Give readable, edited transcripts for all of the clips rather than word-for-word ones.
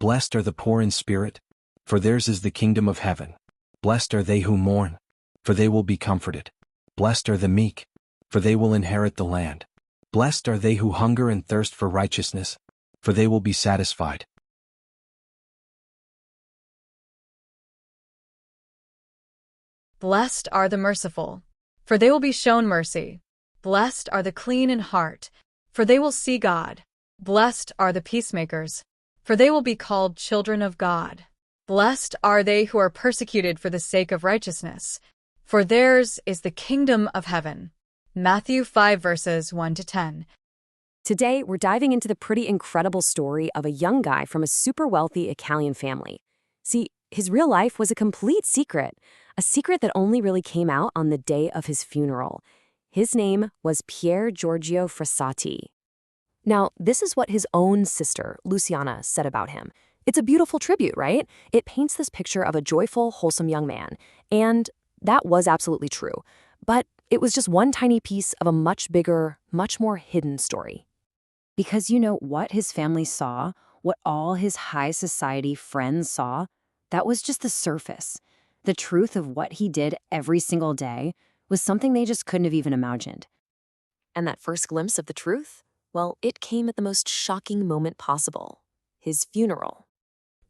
Blessed are the poor in spirit, for theirs is the kingdom of heaven. Blessed are they who mourn, for they will be comforted. Blessed are the meek, for they will inherit the land. Blessed are they who hunger and thirst for righteousness, for they will be satisfied. Blessed are the merciful, for they will be shown mercy. Blessed are the clean in heart, for they will see God. Blessed are the peacemakers, for they will be called children of God. Blessed are they who are persecuted for the sake of righteousness, for theirs is the kingdom of heaven. Matthew 5 verses 1 to 10. Today, we're diving into the pretty incredible story of a young guy from a super wealthy Italian family. See, his real life was a complete secret, a secret that only really came out on the day of his funeral. His name was Pier Giorgio Frassati. Now, this is what his own sister, Luciana, said about him. It's a beautiful tribute, right? It paints this picture of a joyful, wholesome young man. And that was absolutely true. But it was just one tiny piece of a much bigger, much more hidden story. Because you know what his family saw, what all his high society friends saw, that was just the surface. The truth of what he did every single day was something they just couldn't have even imagined. And that first glimpse of the truth? Well, it came at the most shocking moment possible. His funeral.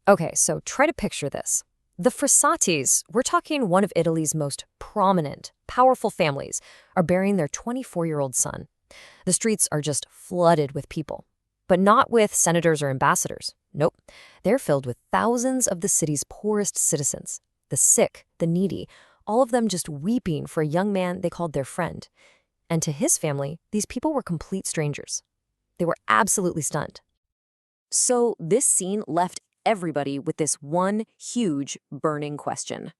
Okay, so try to picture this. The Frassatis, we're talking one of Italy's most prominent, powerful families, are burying their 24-year-old son. The streets are just flooded with people. But not with senators or ambassadors. Nope. They're filled with thousands of the city's poorest citizens. The sick, the needy, all of them just weeping for a young man they called their friend. And to his family, these people were complete strangers. They were absolutely stunned. So this scene left everybody with this one huge burning question.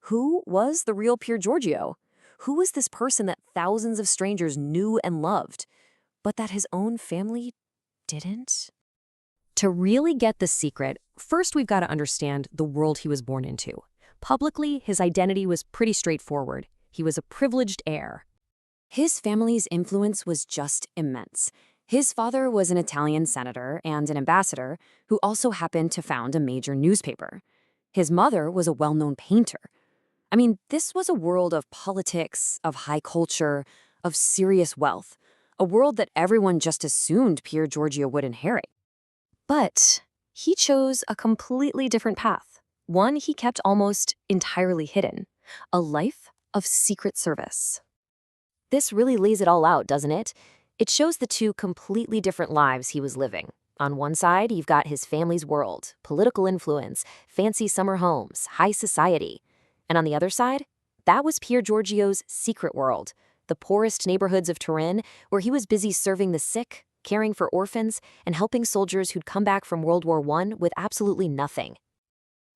Who was the real Pier Giorgio? Who was this person that thousands of strangers knew and loved, but that his own family didn't? To really get the secret, first we've got to understand the world he was born into. Publicly, his identity was pretty straightforward. He was a privileged heir. His family's influence was just immense. His father was an Italian senator and an ambassador who also happened to found a major newspaper. His mother was a well-known painter. I mean, this was a world of politics, of high culture, of serious wealth, a world that everyone just assumed Pier Giorgio would inherit. But he chose a completely different path, one he kept almost entirely hidden, a life of secret service. This really lays it all out, doesn't it? It shows the two completely different lives he was living. On one side, you've got his family's world, political influence, fancy summer homes, high society. And on the other side, that was Pier Giorgio's secret world, the poorest neighborhoods of Turin, where he was busy serving the sick, caring for orphans, and helping soldiers who'd come back from World War I with absolutely nothing.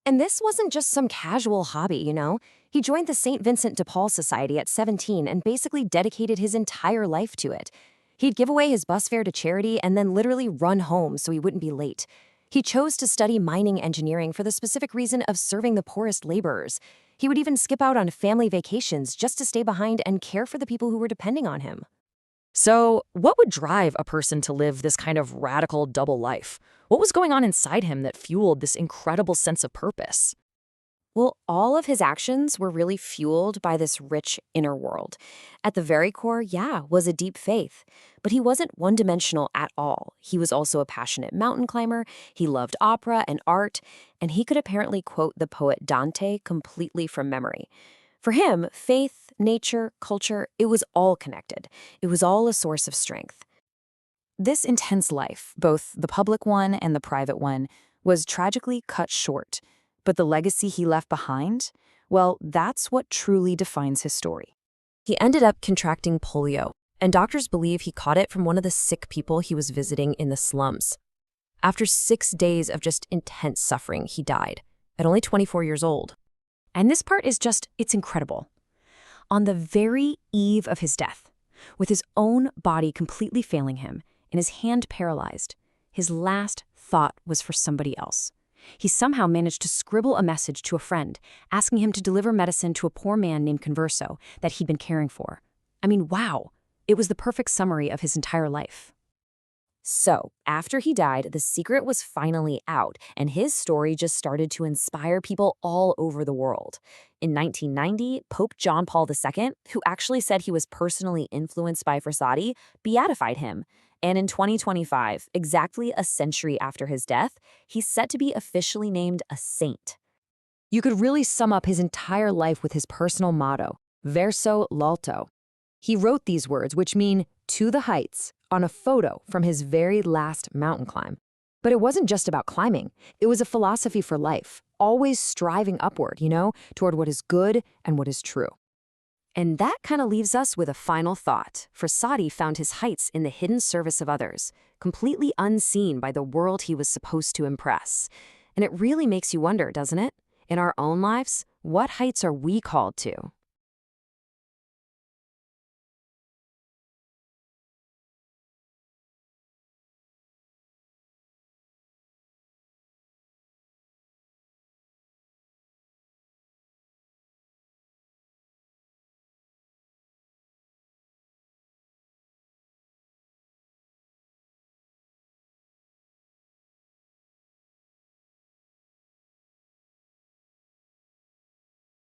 And this wasn't just some casual hobby, you know? He joined the St. Vincent de Paul Society at 17 and basically dedicated his entire life to it. He'd give away his bus fare to charity and then literally run home so he wouldn't be late. He chose to study mining engineering for the specific reason of serving the poorest laborers. He would even skip out on family vacations just to stay behind and care for the people who were depending on him. So, what would drive a person to live this kind of radical double life? What was going on inside him that fueled this incredible sense of purpose? Well, all of his actions were really fueled by this rich inner world. At the very core, was a deep faith. But he wasn't one-dimensional at all. He was also a passionate mountain climber, he loved opera and art, and he could apparently quote the poet Dante completely from memory. For him, faith, nature, culture, it was all connected. It was all a source of strength. This intense life, both the public one and the private one, was tragically cut short. But the legacy he left behind, well, that's what truly defines his story. He ended up contracting polio, and doctors believe he caught it from one of the sick people he was visiting in the slums. After 6 days of just intense suffering, he died, at only 24 years old. And this part is it's incredible. On the very eve of his death, with his own body completely failing him and his hand paralyzed, his last thought was for somebody else. He somehow managed to scribble a message to a friend, asking him to deliver medicine to a poor man named Verso that he'd been caring for. I mean, wow. It was the perfect summary of his entire life. So, after he died, the secret was finally out, and his story just started to inspire people all over the world. In 1990, Pope John Paul II, who actually said he was personally influenced by Frassati, beatified him. And in 2025, exactly a century after his death, he's set to be officially named a saint. You could really sum up his entire life with his personal motto, Verso l'alto. He wrote these words, which mean to the heights, on a photo from his very last mountain climb. But it wasn't just about climbing. It was a philosophy for life, always striving upward, toward what is good and what is true. And that kind of leaves us with a final thought. Frassati found his heights in the hidden service of others, completely unseen by the world he was supposed to impress. And it really makes you wonder, doesn't it? In our own lives, what heights are we called to?